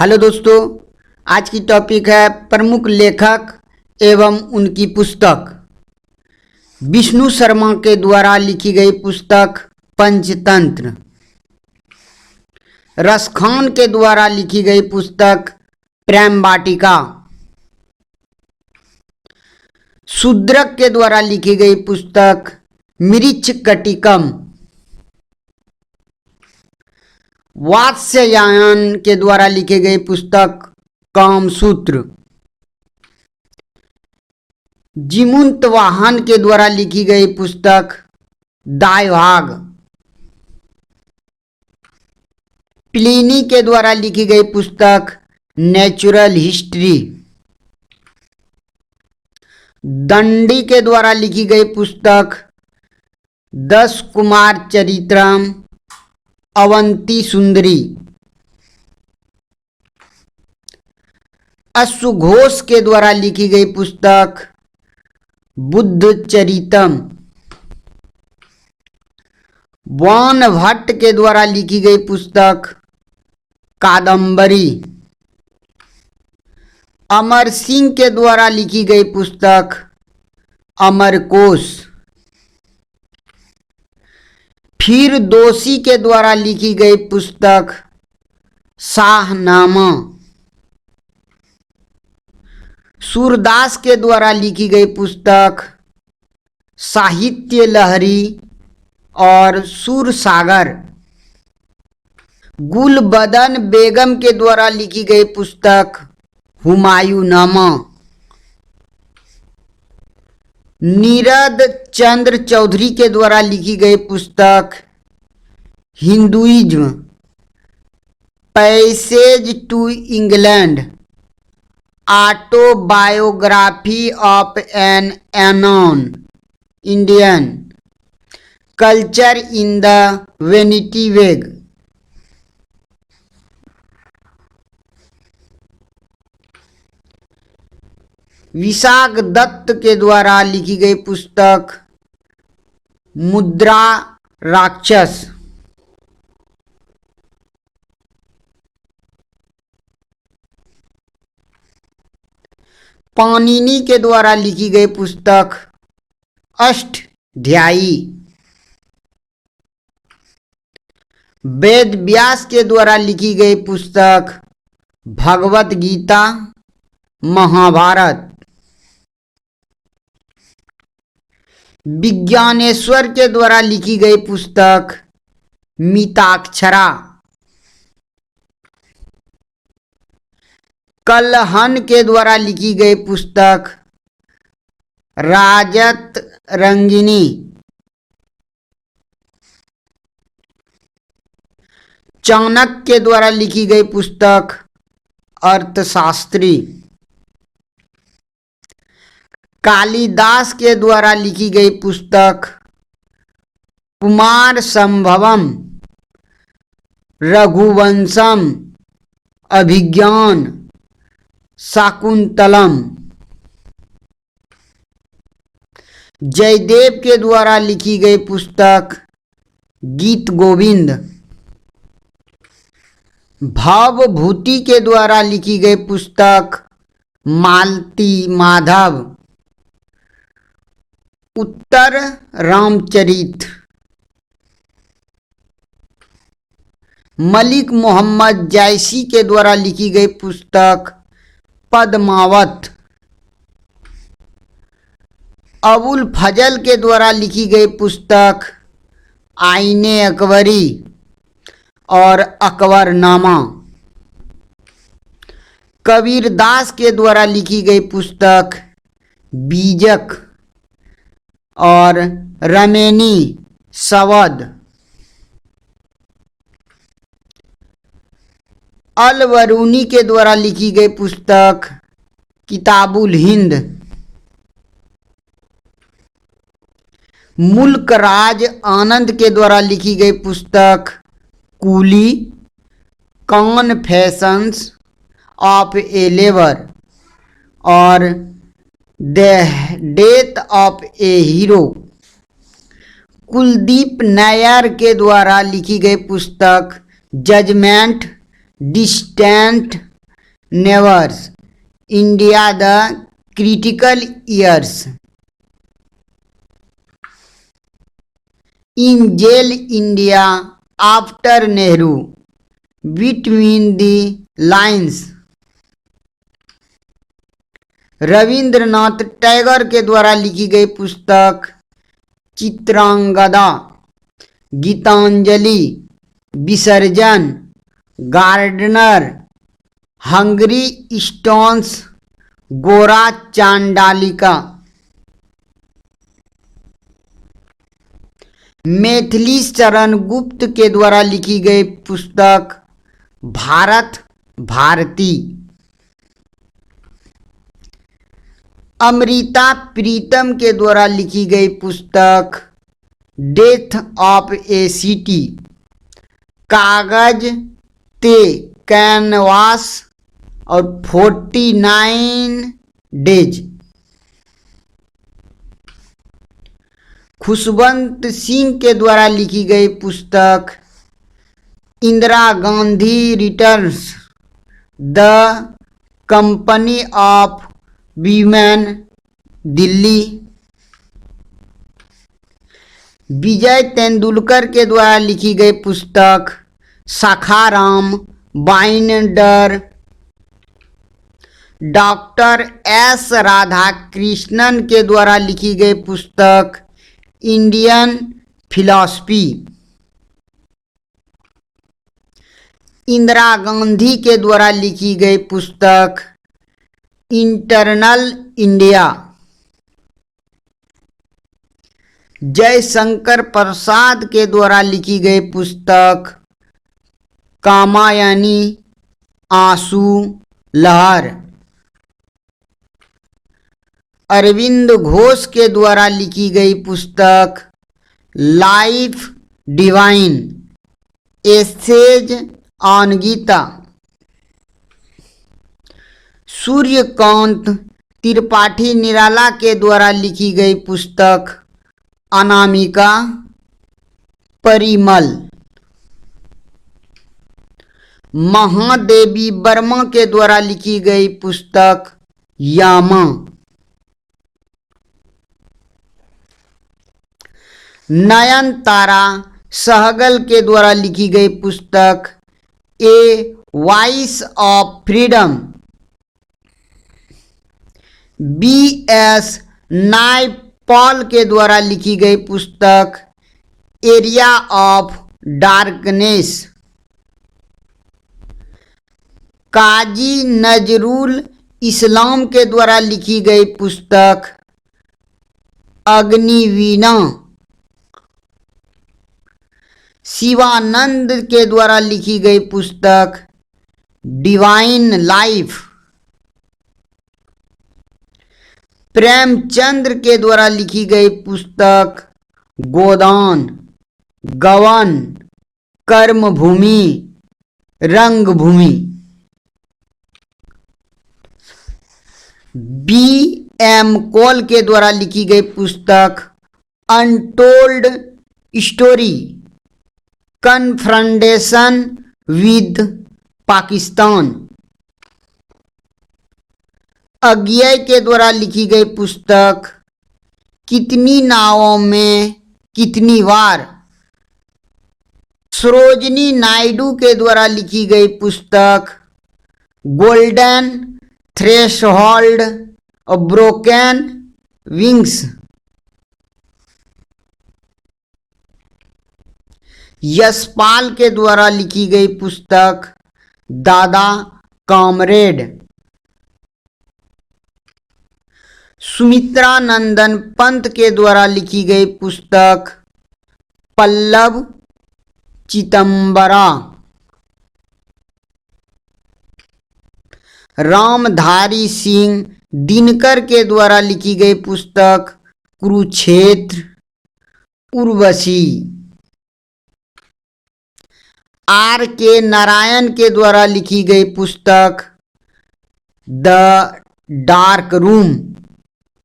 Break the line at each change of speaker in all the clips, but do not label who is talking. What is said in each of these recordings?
Hello दोस्तों, आज की टॉपिक है प्रमुख लेखक एवं उनकी पुस्तक। विष्णु शर्मा के द्वारा लिखी गई पुस्तक पंचतंत्र, रसखान के द्वारा लिखी गई पुस्तक प्रेम वाटिका, शूद्रक के द्वारा लिखी गई पुस्तक मृच्छकटिकम, वात्स्यायन के द्वारा लिखी गई पुस्तक कामसूत्र, जिमुंतवाहन के द्वारा लिखी गई पुस्तक दायभाग, प्लिनी के द्वारा लिखी गई पुस्तक नेचुरल हिस्ट्री, दंडी के द्वारा लिखी गई पुस्तक 10 कुमार चरित्रम, अवंती सुंदरी, अश्वघोष के द्वारा लिखी गई पुस्तक बुद्ध चरितम, वान भट्ट के द्वारा लिखी गई पुस्तक कादंबरी, अमर सिंह के द्वारा लिखी गई पुस्तक अमरकोश, फिर दोषी के द्वारा लिखी गई पुस्तक शाहनामा, सूरदास के द्वारा लिखी गई पुस्तक साहित्य लहरी और सूरसागर, गुलबदन बेगम के द्वारा लिखी गई पुस्तक हुमायूंनामा, नीरद चंद्र चौधरी के द्वारा लिखी गई पुस्तक Hinduism, passage to England, autobiography of an unknown Indian, culture in the vanity bag, Vishakh Dutt के द्वारा लिखी गई पुस्तक मुद्रा राक्षस, पाणिनि के द्वारा लिखी गई पुस्तक अष्टध्यायी, वेद व्यास के द्वारा लिखी गई पुस्तक भगवत गीता महाभारत, विज्ञानेश्वर के द्वारा लिखी गई पुस्तक मिताक्षरा, कल्हन के द्वारा लिखी गई पुस्तक राजत रंगिनी, चाणक्य के द्वारा लिखी गई पुस्तक अर्थशास्त्री, कालिदास के द्वारा लिखी गई पुस्तक कुमार संभवम, रघुवंशम, अभिज्ञान, शाकुंतलम, जयदेव के द्वारा लिखी गई पुस्तक गीत गोविंद, भवभूति के द्वारा लिखी गई पुस्तक मालती माधव, उत्तर रामचरित, मलिक मोहम्मद जैसी के द्वारा लिखी गई पुस्तक पद्मावत, अबुल फजल के द्वारा लिखी गई पुस्तक आईने अकबरी और अकबरनामा, कबीरदास के द्वारा लिखी गई पुस्तक बीजक और रमेनी सवद, अलवरूनी के द्वारा लिखी गई पुस्तक किताबुल हिंद, मुल्क राज आनंद के द्वारा लिखी गई पुस्तक coolie, confessions of a labour और the death of a hero, Kuldip Nayar के द्वारा लिखी गई पुस्तक judgement, distant neighbours India the critical years in jail India after Nehru between the lines Rabindranath Tagore के द्वारा लिखी गई पुस्तक चित्रांगदा, गीतांजलि, विसर्जन, गार्डनर, हंगरी स्टोन्स, गोरा चांडालिका। मैथिली शरण गुप्त के द्वारा लिखी गई पुस्तक भारत भारती। अमृता प्रीतम के द्वारा लिखी गई पुस्तक डेथ ऑफ ए सिटी, कागज ते कैनवास और 49 डेज। खुशवंत सिंह के द्वारा लिखी गई पुस्तक Indira Gandhi returns the company of women, Delhi. Vijay Tendulkar के द्वारा लिखी गई पुस्तक Sakharam binder. Doctor S Radhakrishnan के द्वारा लिखी गई पुस्तक इंडियन फिलॉसफी। इंदिरा गांधी के द्वारा लिखी गई पुस्तक इंटरनल इंडिया। जयशंकर प्रसाद के द्वारा लिखी गई पुस्तक कामायनी आंसू लहर। अरविंद घोष के द्वारा लिखी गई पुस्तक life divine, essays on Gita. Suryakant Tripathi Nirala के द्वारा लिखी गई पुस्तक अनामिका परिमल। महादेवी वर्मा के द्वारा लिखी गई पुस्तक यामा। नयनतारा सहगल के द्वारा लिखी गई पुस्तक a voice of freedom. B S. Naipaul के द्वारा लिखी गई पुस्तक area of darkness. Kazi Nazrul Islam के द्वारा लिखी गई पुस्तक अग्निवीणा। शिवानंद के द्वारा लिखी गई पुस्तक डिवाइन लाइफ। प्रेमचंद्र के द्वारा लिखी गई पुस्तक गोदान, गवन, कर्मभूमि, रंगभूमि। बी.एम. कॉल के द्वारा लिखी गई पुस्तक untold story, confrontation with Pakistan. Agyeya के द्वारा लिखी गई पुस्तक कितनी नावों में कितनी वार। सरोजनी नायडू के द्वारा लिखी गई पुस्तक गोल्डन थ्रेशहोल्ड और ब्रोकन विंग्स। यशपाल के द्वारा लिखी गई पुस्तक दादा कॉमरेड। सुमित्रा नंदन पंत के द्वारा लिखी गई पुस्तक पल्लव चिदंबरा। रामधारी सिंह दिनकर के द्वारा लिखी गई पुस्तक कुरुक्षेत्र उर्वशी। R.K. नारायण के द्वारा लिखी गई पुस्तक the dark room,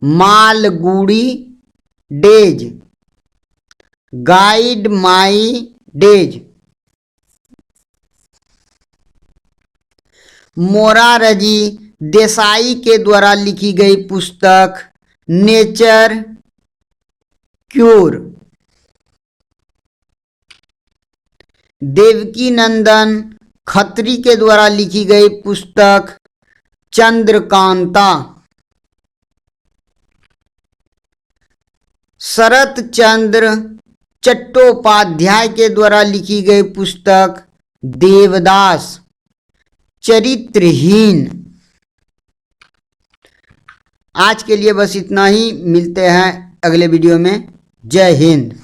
Malgudi days, guide my days. Morarji Desai के द्वारा लिखी गई पुस्तक नेचर क्यूर। देवकी नंदन खत्री के द्वारा लिखी गई पुस्तक चंद्रकांता। शरत चंद्र चट्टोपाध्याय के द्वारा लिखी गई पुस्तक देवदास चरित्रहीन। आज के लिए बस इतना ही, मिलते हैं अगले वीडियो में। जय हिंद।